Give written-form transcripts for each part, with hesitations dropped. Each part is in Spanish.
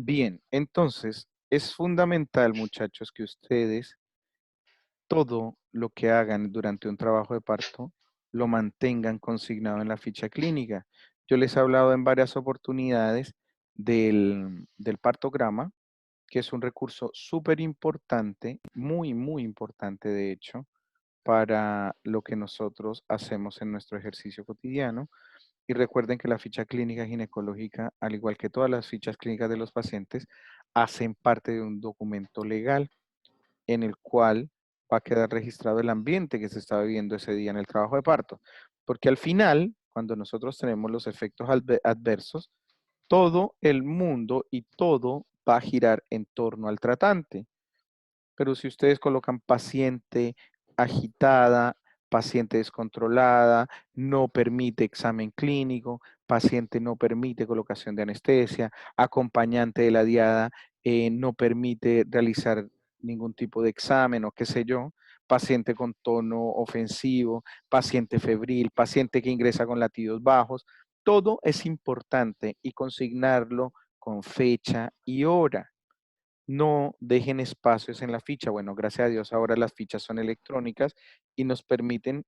Bien, entonces es fundamental, muchachos, que ustedes todo lo que hagan durante un trabajo de parto lo mantengan consignado en la ficha clínica. Yo les he hablado en varias oportunidades del partograma, que es un recurso súper importante, muy, muy importante de hecho, para lo que nosotros hacemos en nuestro ejercicio cotidiano. Y recuerden que la ficha clínica ginecológica, al igual que todas las fichas clínicas de los pacientes, hacen parte de un documento legal en el cual va a quedar registrado el ambiente que se está viviendo ese día en el trabajo de parto. Porque al final, cuando nosotros tenemos los efectos adversos, todo el mundo y todo va a girar en torno al tratante. Pero si ustedes colocan paciente agitada, paciente descontrolada, no permite examen clínico, paciente no permite colocación de anestesia, acompañante de la diada no permite realizar ningún tipo de examen o qué sé yo, paciente con tono ofensivo, paciente febril, paciente que ingresa con latidos bajos, todo es importante y consignarlo con fecha y hora. No dejen espacios en la ficha. Bueno, gracias a Dios ahora las fichas son electrónicas y nos permiten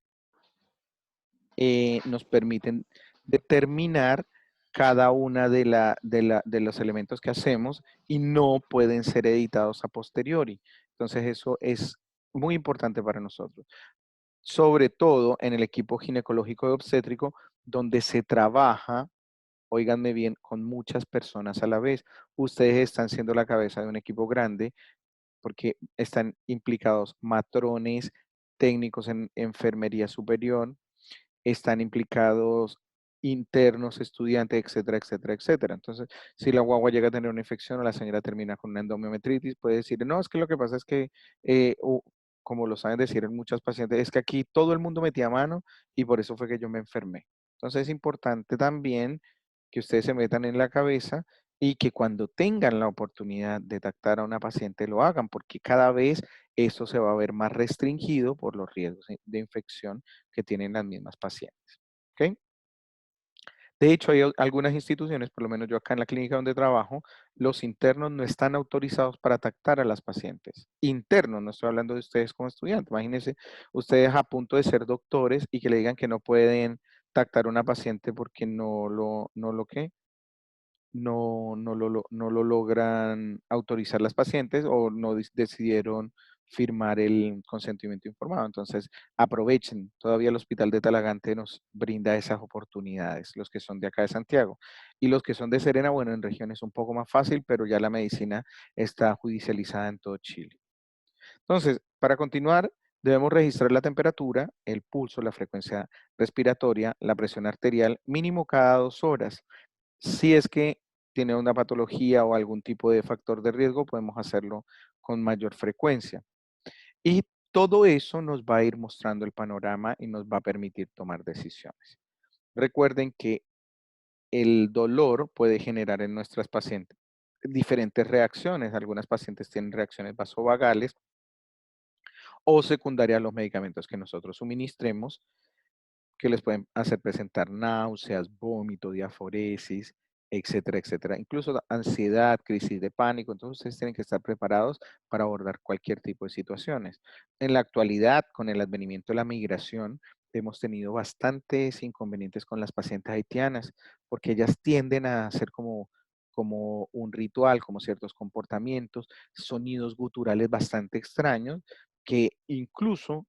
determinar cada una de los elementos que hacemos y no pueden ser editados a posteriori. Entonces eso es muy importante para nosotros, sobre todo en el equipo ginecológico y obstétrico, donde se trabaja, óiganme bien, con muchas personas a la vez. Ustedes están siendo la cabeza de un equipo grande porque están implicados matrones, técnicos en enfermería superior, están implicados internos, estudiantes, etcétera, etcétera, etcétera. Entonces, si la guagua llega a tener una infección o la señora termina con una endometritis, puede decir, no, es que lo que pasa es que, como lo saben decir en muchos pacientes, es que aquí todo el mundo metía mano y por eso fue que yo me enfermé. Entonces, es importante también que ustedes se metan en la cabeza y que cuando tengan la oportunidad de tactar a una paciente lo hagan, porque cada vez eso se va a ver más restringido por los riesgos de infección que tienen las mismas pacientes. ¿Ok? De hecho, hay algunas instituciones, por lo menos yo acá en la clínica donde trabajo, los internos no están autorizados para tactar a las pacientes. Internos, no estoy hablando de ustedes como estudiantes. Imagínense ustedes a punto de ser doctores y que le digan que no pueden tactar a una paciente porque ¿qué? No lo logran autorizar las pacientes o no decidieron firmar el consentimiento informado. Entonces, aprovechen, todavía el Hospital de Talagante nos brinda esas oportunidades, los que son de acá de Santiago. Y los que son de Serena, bueno, en regiones un poco más fácil, pero ya la medicina está judicializada en todo Chile. Entonces, para continuar, debemos registrar la temperatura, el pulso, la frecuencia respiratoria, la presión arterial, mínimo cada 2 horas. Si es que tiene una patología o algún tipo de factor de riesgo, podemos hacerlo con mayor frecuencia. Y todo eso nos va a ir mostrando el panorama y nos va a permitir tomar decisiones. Recuerden que el dolor puede generar en nuestras pacientes diferentes reacciones. Algunas pacientes tienen reacciones vasovagales o secundarias a los medicamentos que nosotros suministremos, que les pueden hacer presentar náuseas, vómito, diaforesis, etcétera, etcétera. Incluso ansiedad, crisis de pánico. Entonces, ustedes tienen que estar preparados para abordar cualquier tipo de situaciones. En la actualidad, con el advenimiento de la migración, hemos tenido bastantes inconvenientes con las pacientes haitianas, porque ellas tienden a hacer como un ritual, como ciertos comportamientos, sonidos guturales bastante extraños, que incluso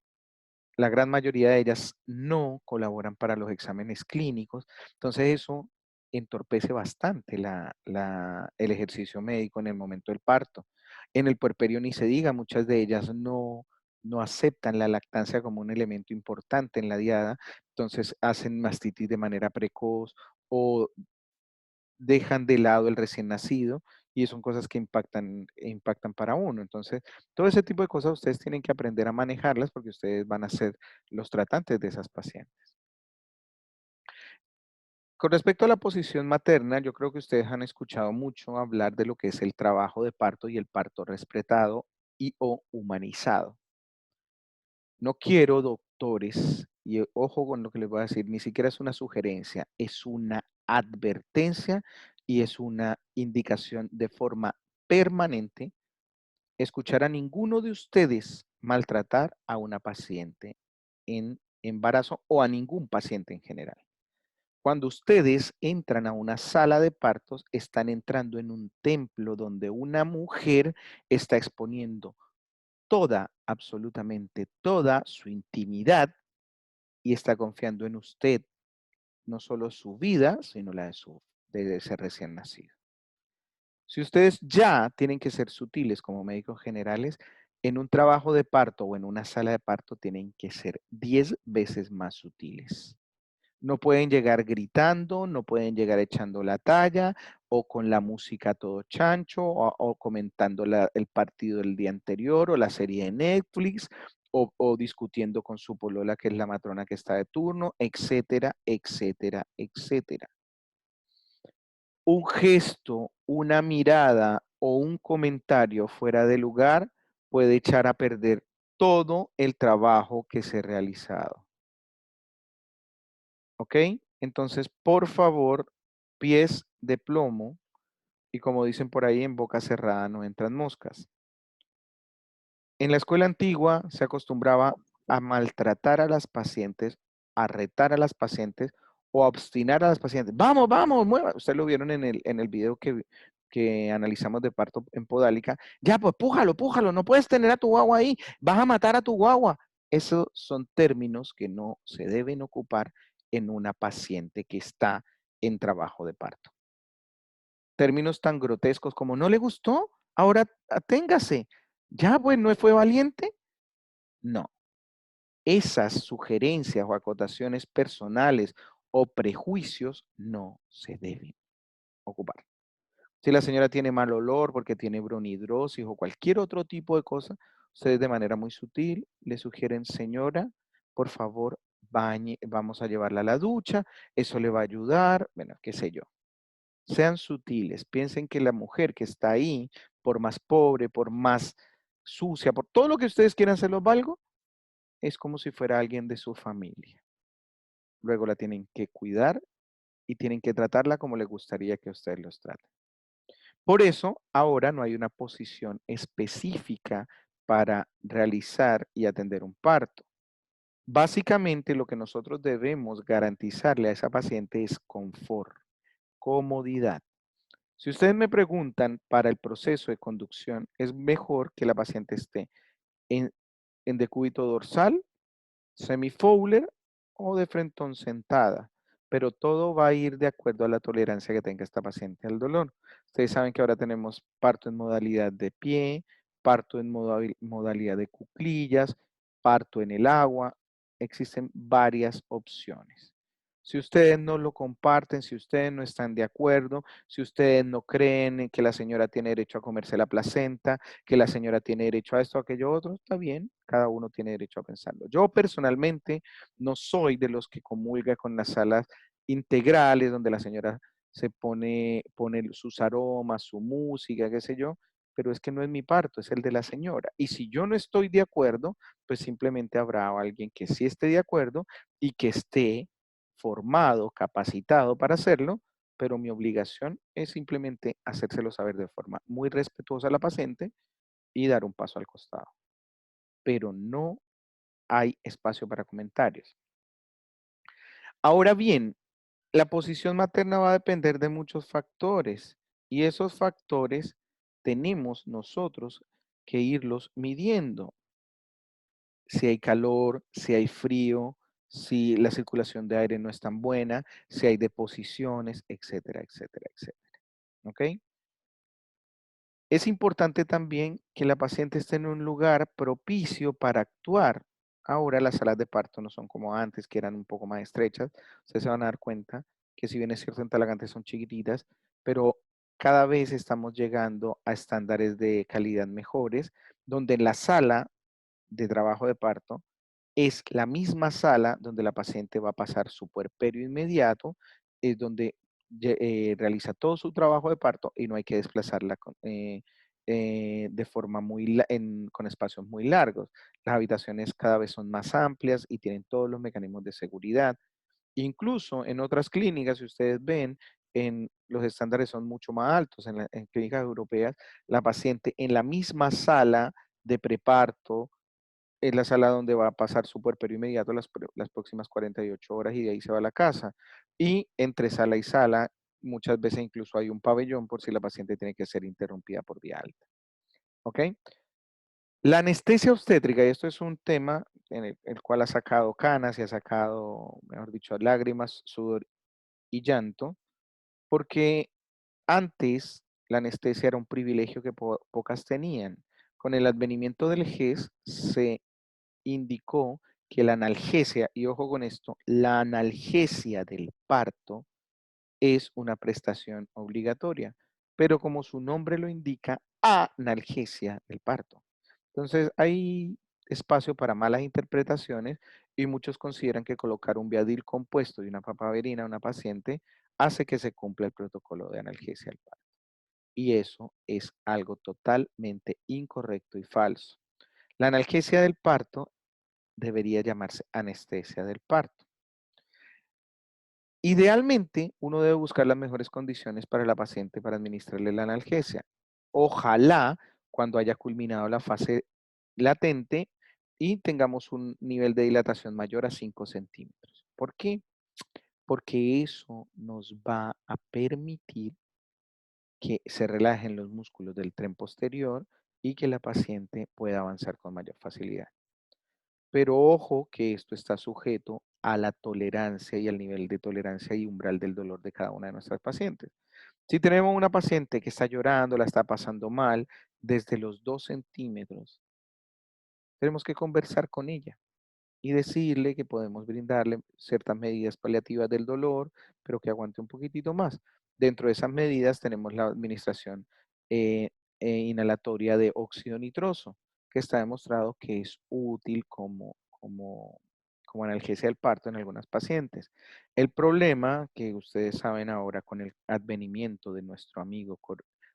la gran mayoría de ellas no colaboran para los exámenes clínicos, entonces eso entorpece bastante el ejercicio médico en el momento del parto. En el puerperio ni se diga, muchas de ellas no aceptan la lactancia como un elemento importante en la diada, entonces hacen mastitis de manera precoz o dejan de lado el recién nacido y son cosas que impactan para uno. Entonces, todo ese tipo de cosas ustedes tienen que aprender a manejarlas porque ustedes van a ser los tratantes de esas pacientes. Con respecto a la posición materna, yo creo que ustedes han escuchado mucho hablar de lo que es el trabajo de parto y el parto respetado y o humanizado. No quiero, doctores, y ojo con lo que les voy a decir, ni siquiera es una sugerencia, es una advertencia y es una indicación de forma permanente escuchar a ninguno de ustedes maltratar a una paciente en embarazo o a ningún paciente en general. Cuando ustedes entran a una sala de partos, están entrando en un templo donde una mujer está exponiendo toda, absolutamente toda su intimidad y está confiando en usted, no solo su vida, sino la de ese recién nacido. Si ustedes ya tienen que ser sutiles como médicos generales, en un trabajo de parto o en una sala de parto tienen que ser 10 veces más sutiles. No pueden llegar gritando, no pueden llegar echando la talla o con la música a todo chancho o comentando el partido del día anterior o la serie de Netflix o discutiendo con su polola que es la matrona que está de turno, etcétera, etcétera, etcétera. Un gesto, una mirada o un comentario fuera de lugar puede echar a perder todo el trabajo que se ha realizado. ¿Ok? Entonces, por favor, pies de plomo y como dicen por ahí, en boca cerrada no entran moscas. En la escuela antigua se acostumbraba a maltratar a las pacientes, a retar a las pacientes o a obstinar a las pacientes. Vamos, vamos, mueva. Ustedes lo vieron en el video que analizamos de parto en Podálica. Ya, pues pújalo, pújalo, no puedes tener a tu guagua ahí, vas a matar a tu guagua. Esos son términos que no se deben ocupar en una paciente que está en trabajo de parto. Términos tan grotescos como no le gustó, ahora aténgase. Ya, pues, ¿no fue valiente? No. Esas sugerencias o acotaciones personales o prejuicios no se deben ocupar. Si la señora tiene mal olor porque tiene bronhidrosis o cualquier otro tipo de cosa, ustedes de manera muy sutil le sugieren, señora, por favor, bañe, vamos a llevarla a la ducha, eso le va a ayudar, bueno, qué sé yo. Sean sutiles, piensen que la mujer que está ahí, por más pobre, por más sucia, por todo lo que ustedes quieran se los valgo, es como si fuera alguien de su familia. Luego la tienen que cuidar y tienen que tratarla como les gustaría que ustedes los traten. Por eso, ahora no hay una posición específica para realizar y atender un parto. Básicamente, lo que nosotros debemos garantizarle a esa paciente es confort, comodidad. Si ustedes me preguntan para el proceso de conducción, es mejor que la paciente esté en, en decúbito dorsal, semifowler o de frentón sentada, pero todo va a ir de acuerdo a la tolerancia que tenga esta paciente al dolor. Ustedes saben que ahora tenemos parto en modalidad de pie, parto en modalidad de cuclillas, parto en el agua. Existen varias opciones. Si ustedes no lo comparten, si ustedes no están de acuerdo, si ustedes no creen en que la señora tiene derecho a comerse la placenta, que la señora tiene derecho a esto, a aquello otro, está bien, cada uno tiene derecho a pensarlo. Yo personalmente no soy de los que comulga con las salas integrales donde la señora pone sus aromas, su música, qué sé yo, pero es que no es mi parto, es el de la señora. Y si yo no estoy de acuerdo, pues simplemente habrá alguien que sí esté de acuerdo y que esté formado, capacitado para hacerlo, pero mi obligación es simplemente hacérselo saber de forma muy respetuosa a la paciente y dar un paso al costado. Pero no hay espacio para comentarios. Ahora bien, la posición materna va a depender de muchos factores y esos factores tenemos nosotros que irlos midiendo. Si hay calor, si hay frío, si la circulación de aire no es tan buena, si hay deposiciones, etcétera, etcétera, etcétera. ¿Ok? Es importante también que la paciente esté en un lugar propicio para actuar. Ahora las salas de parto no son como antes, que eran un poco más estrechas. Ustedes se van a dar cuenta que si bien es cierto en Talagante son chiquititas, pero cada vez estamos llegando a estándares de calidad mejores, donde en la sala de trabajo de parto es la misma sala donde la paciente va a pasar su puerperio inmediato, es donde realiza todo su trabajo de parto y no hay que desplazarla de forma con espacios muy largos. Las habitaciones cada vez son más amplias y tienen todos los mecanismos de seguridad. Incluso en otras clínicas, si ustedes ven, los estándares son mucho más altos. En clínicas europeas, la paciente en la misma sala de preparto es la sala donde va a pasar su puerperio inmediato las próximas 48 horas y de ahí se va a la casa. Y entre sala y sala, muchas veces incluso hay un pabellón por si la paciente tiene que ser interrumpida por vía alta. ¿Ok? La anestesia obstétrica, y esto es un tema en el cual ha sacado canas y ha sacado, mejor dicho, lágrimas, sudor y llanto, porque antes la anestesia era un privilegio que pocas tenían. Con el advenimiento del GES se indicó que la analgesia, y ojo con esto, la analgesia del parto es una prestación obligatoria, pero como su nombre lo indica, analgesia del parto. Entonces hay espacio para malas interpretaciones y muchos consideran que colocar un Viadil compuesto y una papaverina a una paciente hace que se cumpla el protocolo de analgesia del parto. Y eso es algo totalmente incorrecto y falso. La analgesia del parto debería llamarse anestesia del parto. Idealmente, uno debe buscar las mejores condiciones para la paciente para administrarle la analgesia. Ojalá cuando haya culminado la fase latente y tengamos un nivel de dilatación mayor a 5 centímetros. ¿Por qué? Porque eso nos va a permitir que se relajen los músculos del tren posterior y que la paciente pueda avanzar con mayor facilidad. Pero ojo que esto está sujeto a la tolerancia y al nivel de tolerancia y umbral del dolor de cada una de nuestras pacientes. Si tenemos una paciente que está llorando, la está pasando mal, desde los 2 centímetros, tenemos que conversar con ella y decirle que podemos brindarle ciertas medidas paliativas del dolor, pero que aguante un poquitito más. Dentro de esas medidas tenemos la administración eh, inhalatoria de óxido nitroso, que está demostrado que es útil como analgesia del parto en algunas pacientes. El problema que ustedes saben ahora con el advenimiento de nuestro amigo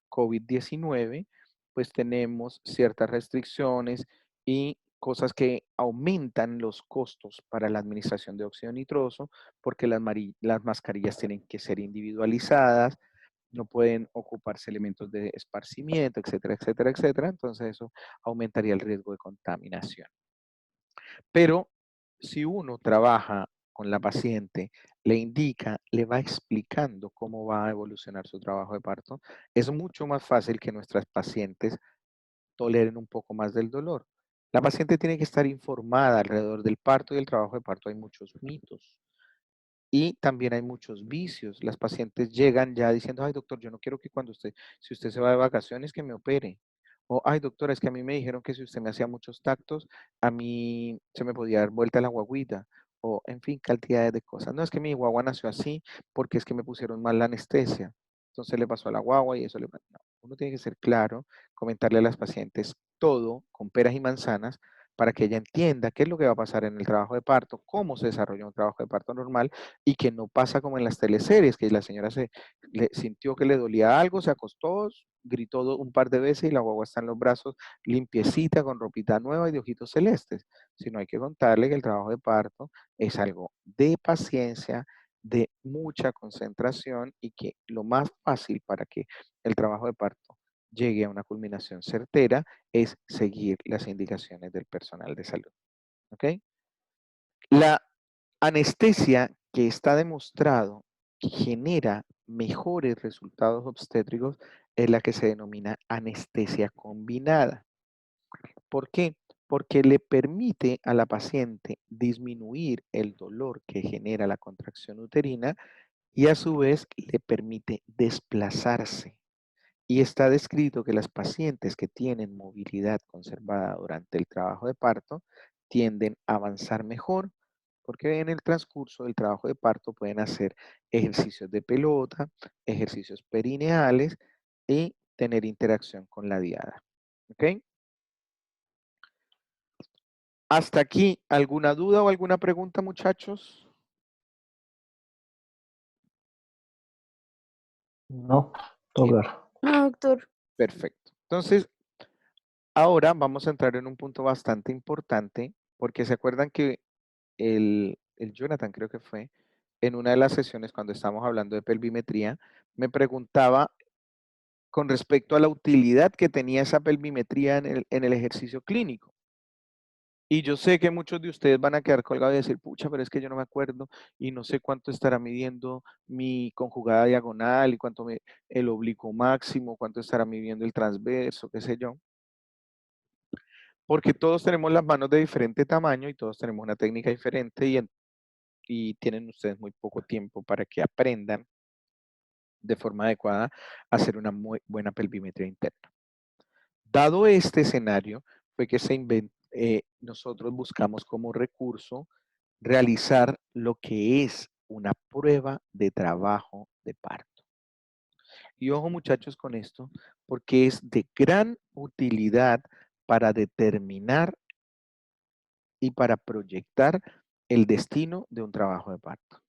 COVID-19, pues tenemos ciertas restricciones y cosas que aumentan los costos para la administración de óxido nitroso, porque las mascarillas tienen que ser individualizadas, no pueden ocuparse elementos de esparcimiento, etcétera, etcétera, etcétera. Entonces eso aumentaría el riesgo de contaminación. Pero si uno trabaja con la paciente, le indica, le va explicando cómo va a evolucionar su trabajo de parto, es mucho más fácil que nuestras pacientes toleren un poco más del dolor. La paciente tiene que estar informada alrededor del parto y el trabajo de parto. Hay muchos mitos y también hay muchos vicios. Las pacientes llegan ya diciendo, ay doctor, yo no quiero que si usted se va de vacaciones, que me opere. O, ay doctora, es que a mí me dijeron que si usted me hacía muchos tactos, a mí se me podía dar vuelta la guaguita. O, en fin, cantidades de cosas. No es que mi guagua nació así porque es que me pusieron mal la anestesia. Entonces le pasó a la guagua y eso le... No, uno tiene que ser claro, comentarle a las pacientes todo con peras y manzanas para que ella entienda qué es lo que va a pasar en el trabajo de parto, cómo se desarrolla un trabajo de parto normal y que no pasa como en las teleseries, que la señora sintió que le dolía algo, se acostó, gritó un par de veces y la guagua está en los brazos limpiecita, con ropita nueva y de ojitos celestes. Sino hay que contarle que el trabajo de parto es algo de paciencia, de mucha concentración y que lo más fácil para que el trabajo de parto llegue a una culminación certera es seguir las indicaciones del personal de salud. ¿Ok? La anestesia que está demostrado que genera mejores resultados obstétricos es la que se denomina anestesia combinada. ¿Por qué? Porque le permite a la paciente disminuir el dolor que genera la contracción uterina y a su vez le permite desplazarse. Y está descrito que las pacientes que tienen movilidad conservada durante el trabajo de parto tienden a avanzar mejor, porque en el transcurso del trabajo de parto pueden hacer ejercicios de pelota, ejercicios perineales y tener interacción con la diada. ¿Ok? Hasta aquí, ¿alguna duda o alguna pregunta, muchachos? No, todo Bien, claro. No, doctor. perfecto. Entonces, ahora vamos a entrar en un punto bastante importante, porque se acuerdan que el Jonathan creo que fue, en una de las sesiones cuando estábamos hablando de pelvimetría, me preguntaba con respecto a la utilidad que tenía esa pelvimetría en el ejercicio clínico. Y yo sé que muchos de ustedes van a quedar colgados y decir, pucha, pero es que yo no me acuerdo y no sé cuánto estará midiendo mi conjugada diagonal y el oblicuo máximo, cuánto estará midiendo el transverso, qué sé yo. Porque todos tenemos las manos de diferente tamaño y todos tenemos una técnica diferente y tienen ustedes muy poco tiempo para que aprendan de forma adecuada a hacer una muy buena pelvimetría interna. Dado este escenario, fue que nosotros buscamos como recurso realizar lo que es una prueba de trabajo de parto. Y ojo muchachos con esto, porque es de gran utilidad para determinar y para proyectar el destino de un trabajo de parto.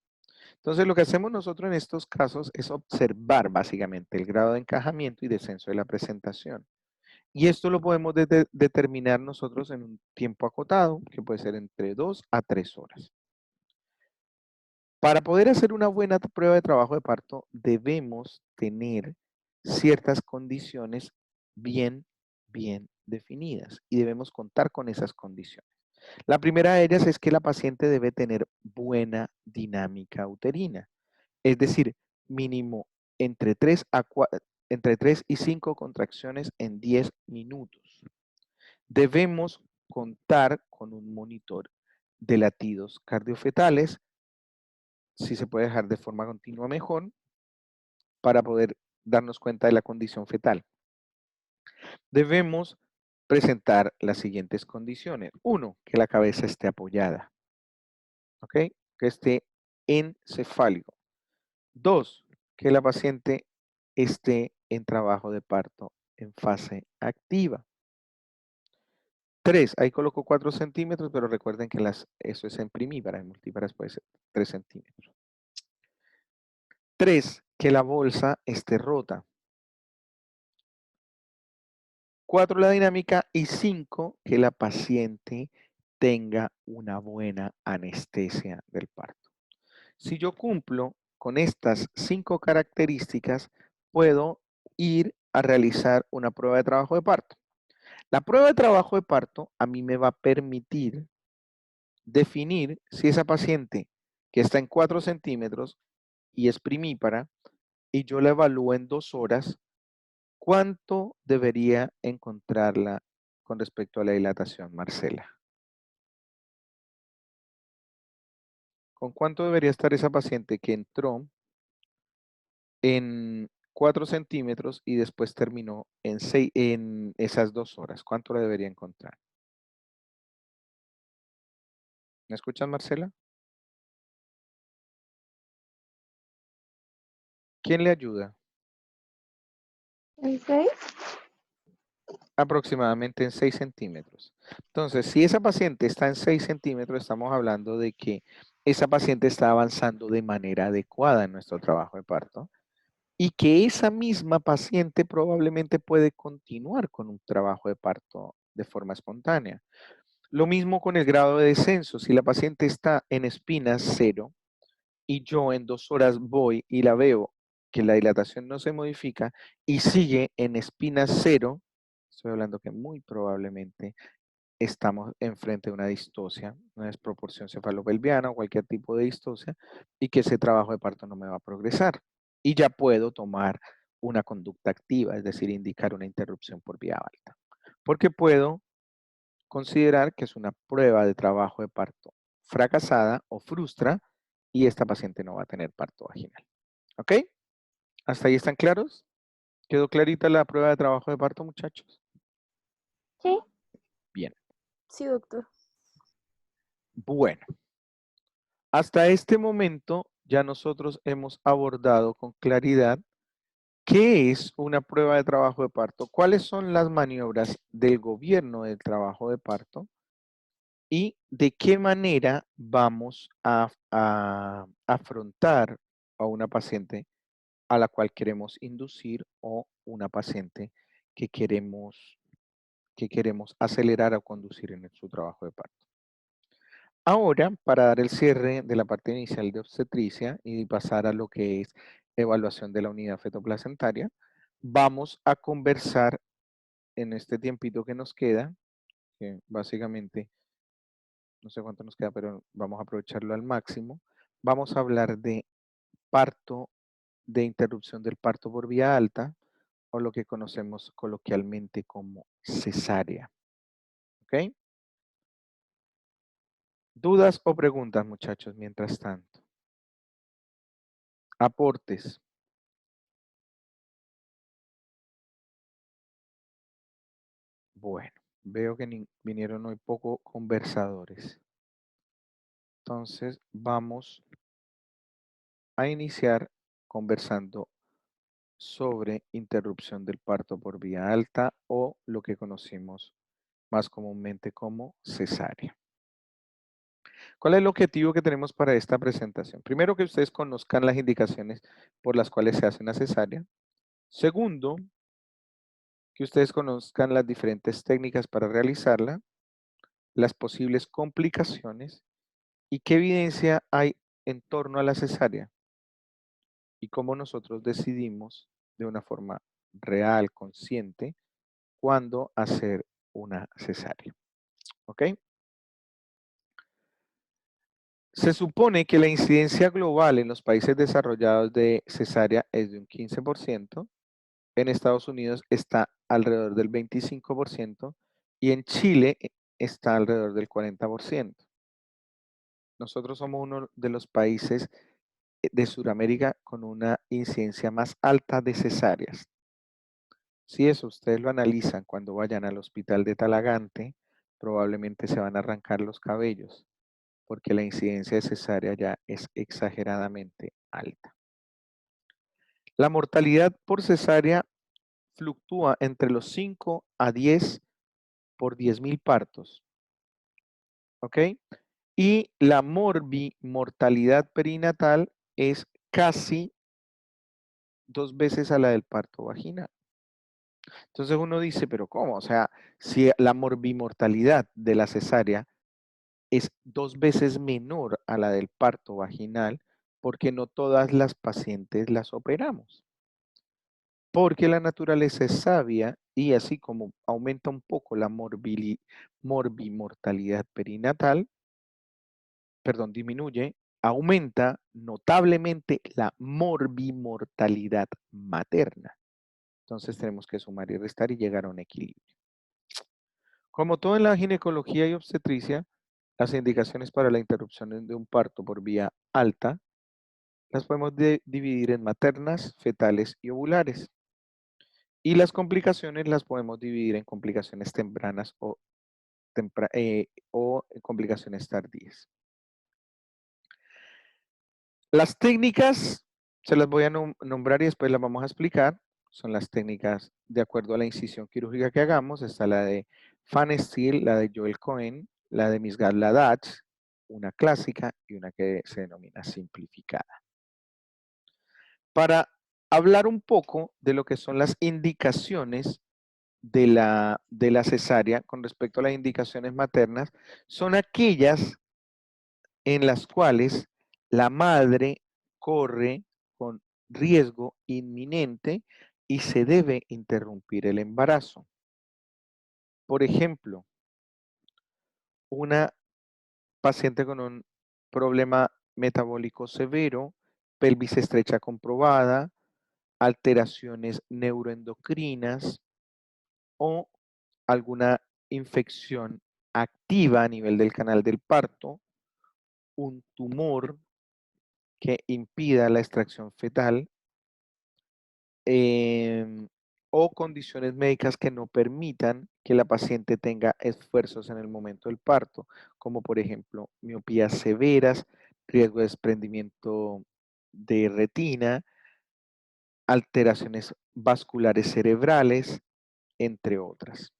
Entonces, lo que hacemos nosotros en estos casos es observar básicamente el grado de encajamiento y descenso de la presentación. Y esto lo podemos determinar nosotros en un tiempo acotado, que puede ser entre 2 a 3 horas. Para poder hacer una buena prueba de trabajo de parto, debemos tener ciertas condiciones bien, bien definidas y debemos contar con esas condiciones. La primera de ellas es que la paciente debe tener buena dinámica uterina, es decir, mínimo entre 3 entre 3 y 5 contracciones en 10 minutos. Debemos contar con un monitor de latidos cardiofetales, si se puede dejar de forma continua mejor, para poder darnos cuenta de la condición fetal. Debemos presentar las siguientes condiciones. Uno, que la cabeza esté apoyada, ¿ok? Que esté encefálico. Dos, que la paciente esté en trabajo de parto en fase activa. 3, ahí coloco 4 centímetros, pero recuerden que eso es en primíparas, en multíparas puede ser 3 centímetros. 3, que la bolsa esté rota. 4, la dinámica. Y 5, que la paciente tenga una buena anestesia del parto. Si yo cumplo con estas 5 características, puedo ir a realizar una prueba de trabajo de parto. La prueba de trabajo de parto a mí me va a permitir definir si esa paciente que está en 4 centímetros y es primípara y yo la evalúo en 2 horas, ¿cuánto debería encontrarla con respecto a la dilatación, Marcela? ¿Con cuánto debería estar esa paciente que entró en 4 centímetros y después terminó en esas 2 horas? ¿Cuánto la debería encontrar? ¿Me escuchas, Marcela? ¿Quién le ayuda? ¿En 6? Aproximadamente en 6 centímetros. Entonces, si esa paciente está en 6 centímetros, estamos hablando de que esa paciente está avanzando de manera adecuada en nuestro trabajo de parto y que esa misma paciente probablemente puede continuar con un trabajo de parto de forma espontánea. Lo mismo con el grado de descenso. Si la paciente está en espinas 0 y yo en 2 horas voy y la veo que la dilatación no se modifica y sigue en espinas 0, estoy hablando que muy probablemente estamos enfrente de una distosia, una desproporción cefalopelviana o cualquier tipo de distosia y que ese trabajo de parto no me va a progresar. Y ya puedo tomar una conducta activa, es decir, indicar una interrupción por vía alta. Porque puedo considerar que es una prueba de trabajo de parto fracasada o frustra y esta paciente no va a tener parto vaginal. ¿Ok? ¿Hasta ahí están claros? ¿Quedó clarita la prueba de trabajo de parto, muchachos? Sí. Bien. Sí, doctor. Bueno, hasta este momento ya nosotros hemos abordado con claridad qué es una prueba de trabajo de parto, cuáles son las maniobras del gobierno del trabajo de parto y de qué manera vamos a afrontar a una paciente a la cual queremos inducir o una paciente que queremos acelerar o conducir en su trabajo de parto. Ahora, para dar el cierre de la parte inicial de obstetricia y pasar a lo que es evaluación de la unidad fetoplacentaria, vamos a conversar en este tiempito que nos queda, que básicamente no sé cuánto nos queda, pero vamos a aprovecharlo al máximo. Vamos a hablar de parto, de interrupción del parto por vía alta, o lo que conocemos coloquialmente como cesárea. ¿Ok? ¿Dudas o preguntas, muchachos, mientras tanto? Aportes. Bueno, veo que vinieron hoy poco conversadores. Entonces, vamos a iniciar conversando sobre interrupción del parto por vía alta o lo que conocemos más comúnmente como cesárea. ¿Cuál es el objetivo que tenemos para esta presentación? Primero, que ustedes conozcan las indicaciones por las cuales se hace una cesárea. Segundo, que ustedes conozcan las diferentes técnicas para realizarla, las posibles complicaciones y qué evidencia hay en torno a la cesárea y cómo nosotros decidimos de una forma real, consciente, cuándo hacer una cesárea. ¿Ok? Se supone que la incidencia global en los países desarrollados de cesárea es de un 15%, en Estados Unidos está alrededor del 25% y en Chile está alrededor del 40%. Nosotros somos uno de los países de Sudamérica con una incidencia más alta de cesáreas. Si eso ustedes lo analizan cuando vayan al hospital de Talagante, probablemente se van a arrancar los cabellos, porque la incidencia de cesárea ya es exageradamente alta. La mortalidad por cesárea fluctúa entre los 5 a 10 por 10.000 partos, ¿ok? Y la morbimortalidad perinatal es casi 2 veces a la del parto vaginal. Entonces uno dice, pero ¿cómo? O sea, si la morbimortalidad de la cesárea es 2 veces menor a la del parto vaginal, porque no todas las pacientes las operamos. Porque la naturaleza es sabia y así como aumenta un poco la morbimortalidad perinatal, perdón, disminuye, aumenta notablemente la morbimortalidad materna. Entonces tenemos que sumar y restar y llegar a un equilibrio. Como todo en la ginecología y obstetricia, las indicaciones para la interrupción de un parto por vía alta las podemos dividir en maternas, fetales y ovulares. Y las complicaciones las podemos dividir en complicaciones tempranas o complicaciones tardías. Las técnicas se las voy a nombrar y después las vamos a explicar. Son las técnicas de acuerdo a la incisión quirúrgica que hagamos. Está la de Fan Steel, la de Joel Cohen, la de Misgad Ladach, una clásica y una que se denomina simplificada. Para hablar un poco de lo que son las indicaciones de la cesárea con respecto a las indicaciones maternas, son aquellas en las cuales la madre corre con riesgo inminente y se debe interrumpir el embarazo. Por ejemplo, una paciente con un problema metabólico severo, pelvis estrecha comprobada, alteraciones neuroendocrinas o alguna infección activa a nivel del canal del parto, un tumor que impida la extracción fetal em, o condiciones médicas que no permitan que la paciente tenga esfuerzos en el momento del parto, como por ejemplo miopías severas, riesgo de desprendimiento de retina, alteraciones vasculares cerebrales, entre otras.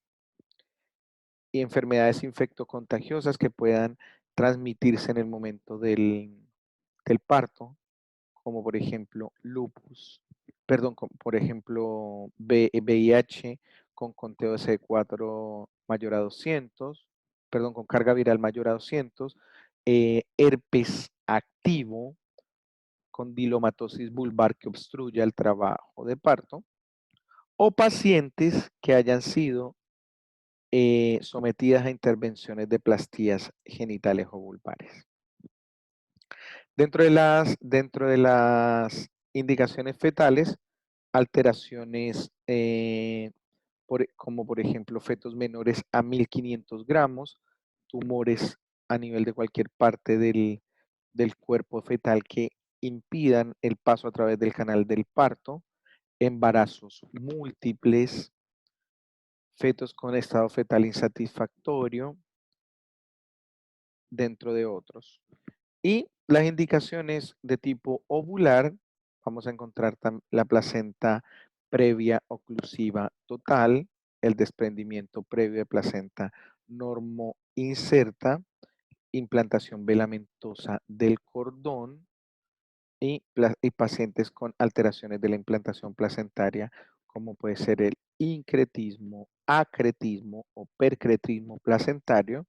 Y enfermedades infectocontagiosas que puedan transmitirse en el momento del parto, como por ejemplo lupus, perdón, por ejemplo VIH con conteo de CD4 mayor a 200, perdón, con carga viral mayor a 200, herpes activo, condilomatosis vulvar que obstruya el trabajo de parto, o pacientes que hayan sido sometidas a intervenciones de plastías genitales o vulvares. Dentro de las indicaciones fetales, alteraciones como por ejemplo fetos menores a 1500 gramos, tumores a nivel de cualquier parte del cuerpo fetal que impidan el paso a través del canal del parto, embarazos múltiples, fetos con estado fetal insatisfactorio, dentro de otros. Y las indicaciones de tipo ovular, vamos a encontrar la placenta previa oclusiva total, el desprendimiento previo de placenta normo inserta, implantación velamentosa del cordón y pacientes con alteraciones de la implantación placentaria, como puede ser el incretismo, acretismo o percretismo placentario,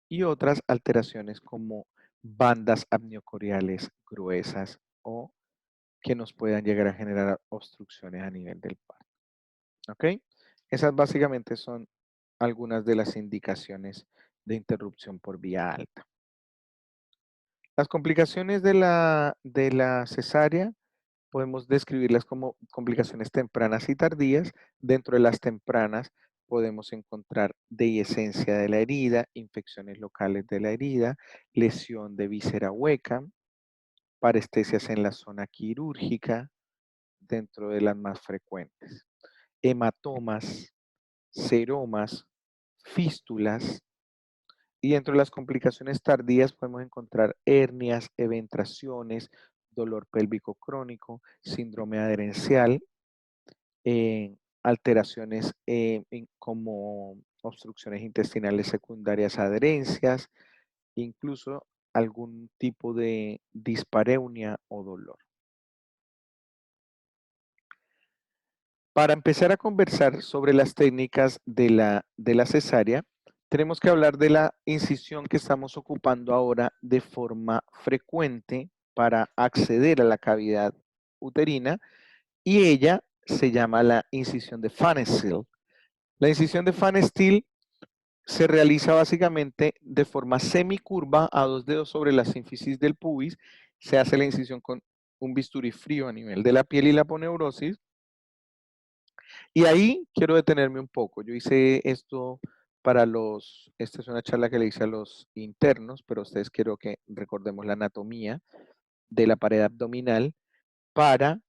y otras alteraciones como bandas amniocoriales gruesas o que nos puedan llegar a generar obstrucciones a nivel del parto. ¿Ok? Esas básicamente son algunas de las indicaciones de interrupción por vía alta. Las complicaciones de la cesárea podemos describirlas como complicaciones tempranas y tardías. Dentro de las tempranas podemos encontrar dehiscencia de la herida, infecciones locales de la herida, lesión de víscera hueca, parestesias en la zona quirúrgica, dentro de las más frecuentes. Hematomas, seromas, fístulas, y dentro de las complicaciones tardías podemos encontrar hernias, eventraciones, dolor pélvico crónico, síndrome adherencial, alteraciones como obstrucciones intestinales secundarias a adherencias, incluso algún tipo de dispareunia o dolor. Para empezar a conversar sobre las técnicas de la cesárea, tenemos que hablar de la incisión que estamos ocupando ahora de forma frecuente para acceder a la cavidad uterina, y ella se llama la incisión de Pfannenstiel. La incisión de Pfannenstiel se realiza básicamente de forma semicurva a 2 dedos sobre la sínfisis del pubis. Se hace la incisión con un bisturí frío a nivel de la piel y la aponeurosis. Y ahí quiero detenerme un poco. Yo hice esto esta es una charla que le hice a los internos, pero ustedes quiero que recordemos la anatomía de la pared abdominal para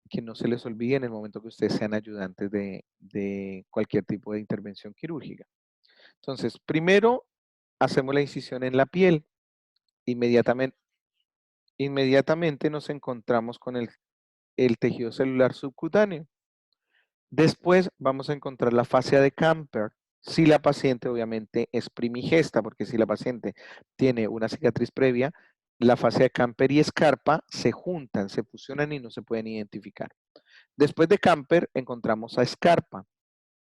que no se les olvide en el momento que ustedes sean ayudantes de cualquier tipo de intervención quirúrgica. Entonces, primero hacemos la incisión en la piel. Inmediatamente nos encontramos con el tejido celular subcutáneo. Después vamos a encontrar la fascia de Camper, si la paciente obviamente es primigesta, porque si la paciente tiene una cicatriz previa, la fascia de Camper y escarpa se juntan, se fusionan y no se pueden identificar. Después de Camper encontramos a escarpa,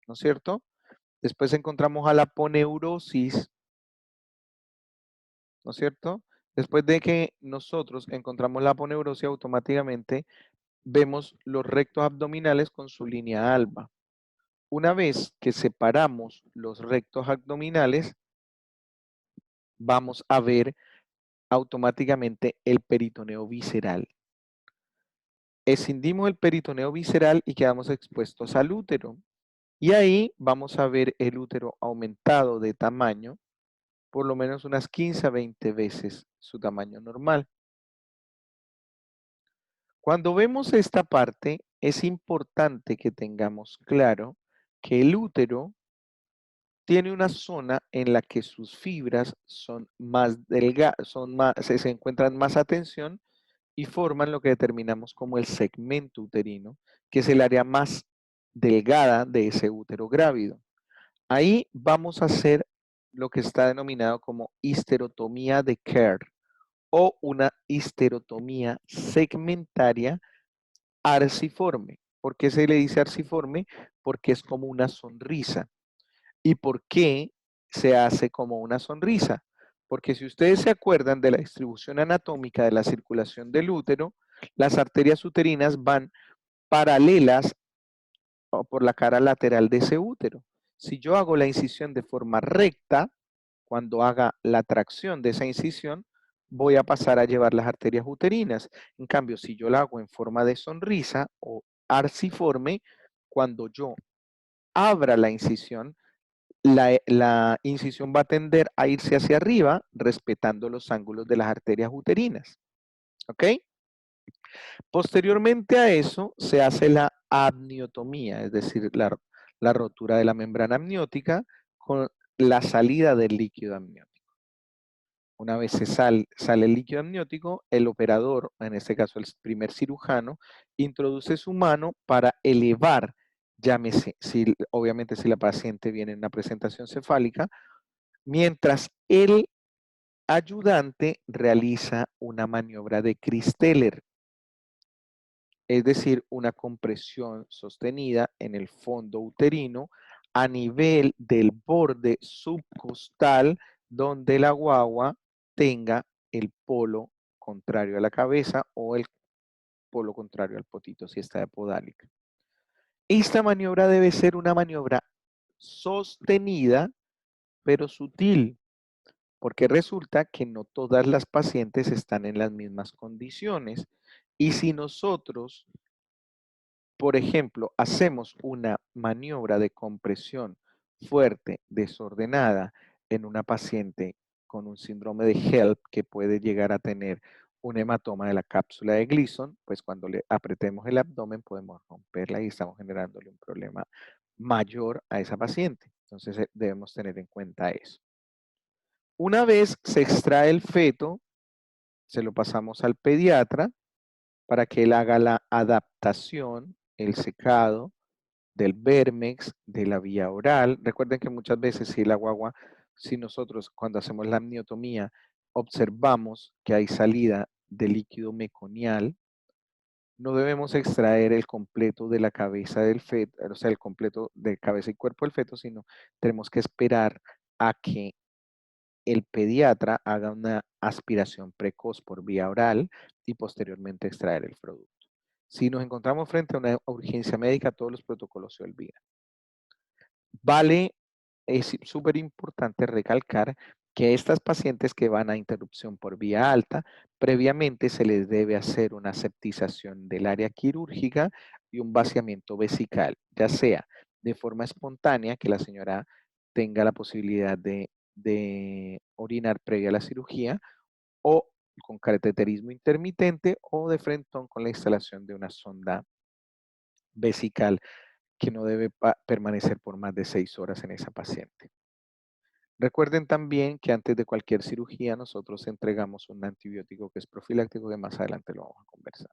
¿no es cierto? Después encontramos a la aponeurosis, ¿no es cierto? Después de que nosotros encontramos la aponeurosis, automáticamente vemos los rectos abdominales con su línea alba. Una vez que separamos los rectos abdominales, vamos a ver automáticamente el peritoneo visceral. Escindimos el peritoneo visceral y quedamos expuestos al útero. Y ahí vamos a ver el útero aumentado de tamaño, por lo menos unas 15 a 20 veces su tamaño normal. Cuando vemos esta parte, es importante que tengamos claro que el útero tiene una zona en la que sus fibras son más delgadas, se encuentran más a tensión y forman lo que determinamos como el segmento uterino, que es el área más delgada de ese útero grávido. Ahí vamos a hacer lo que está denominado como histerotomía de Kerr o una histerotomía segmentaria arciforme. ¿Por qué se le dice arciforme? Porque es como una sonrisa. ¿Y por qué se hace como una sonrisa? Porque si ustedes se acuerdan de la distribución anatómica de la circulación del útero, las arterias uterinas van paralelas o por la cara lateral de ese útero. Si yo hago la incisión de forma recta, cuando haga la tracción de esa incisión, voy a pasar a llevar las arterias uterinas. En cambio, si yo la hago en forma de sonrisa o arciforme, cuando yo abra la incisión va a tender a irse hacia arriba, respetando los ángulos de las arterias uterinas. ¿Ok? Posteriormente a eso, se hace la amniotomía, es decir, la rotura de la membrana amniótica con la salida del líquido amniótico. Una vez sale el líquido amniótico, el operador, en este caso el primer cirujano, introduce su mano para elevar, llámese, obviamente si la paciente viene en una presentación cefálica, mientras el ayudante realiza una maniobra de Christeller, es decir, una compresión sostenida en el fondo uterino a nivel del borde subcostal donde la guagua tenga el polo contrario a la cabeza o el polo contrario al potito si está podálica. Esta maniobra debe ser una maniobra sostenida pero sutil, porque resulta que no todas las pacientes están en las mismas condiciones. Y si nosotros, por ejemplo, hacemos una maniobra de compresión fuerte, desordenada, en una paciente con un síndrome de HELP que puede llegar a tener un hematoma de la cápsula de Gleason, pues cuando le apretemos el abdomen podemos romperla y estamos generándole un problema mayor a esa paciente. Entonces debemos tener en cuenta eso. Una vez se extrae el feto, se lo pasamos al pediatra para que él haga la adaptación, el secado del Vermex, de la vía oral. Recuerden que muchas veces si la guagua, si nosotros cuando hacemos la amniotomía observamos que hay salida de líquido meconial, no debemos extraer el completo de la cabeza del feto, o sea, el completo de cabeza y cuerpo del feto, sino tenemos que esperar a que el pediatra haga una aspiración precoz por vía oral y posteriormente extraer el producto. Si nos encontramos frente a una urgencia médica, todos los protocolos se olvidan. Es súper importante recalcar que estas pacientes que van a interrupción por vía alta, previamente se les debe hacer una septización del área quirúrgica y un vaciamiento vesical, ya sea de forma espontánea, que la señora tenga la posibilidad de orinar previa a la cirugía, o con cateterismo intermitente, o de frentón con la instalación de una sonda vesical que no debe permanecer por más de 6 horas en esa paciente. Recuerden también que antes de cualquier cirugía nosotros entregamos un antibiótico que es profiláctico, que más adelante lo vamos a conversar.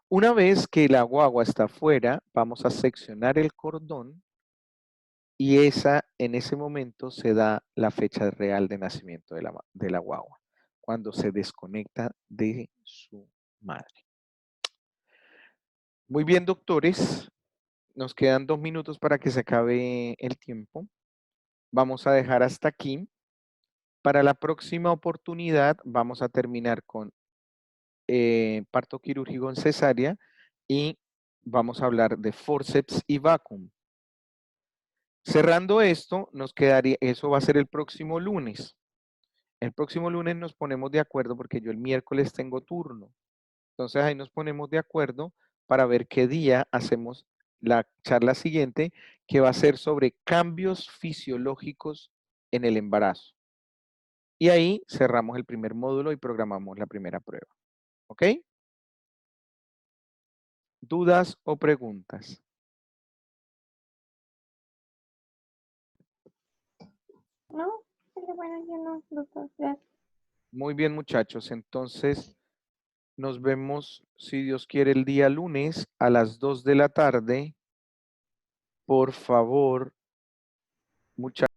Una vez que la guagua está afuera, vamos a seccionar el cordón y en ese momento se da la fecha real de nacimiento de la guagua, cuando se desconecta de su madre. Muy bien, doctores, nos quedan 2 minutos para que se acabe el tiempo. Vamos a dejar hasta aquí. Para la próxima oportunidad vamos a terminar con parto quirúrgico en cesárea y vamos a hablar de forceps y vacuum. Cerrando esto, nos quedaría, eso va a ser el próximo lunes. El próximo lunes nos ponemos de acuerdo porque yo el miércoles tengo turno. Entonces ahí nos ponemos de acuerdo para ver qué día hacemos la charla siguiente, que va a ser sobre cambios fisiológicos en el embarazo. Y ahí cerramos el primer módulo y programamos la primera prueba. ¿Ok? ¿Dudas o preguntas? No, pero bueno, yo no, doctor, gracias. Muy bien, muchachos. Entonces, nos vemos, si Dios quiere, el día lunes a las 2 de la tarde. Por favor, muchachos.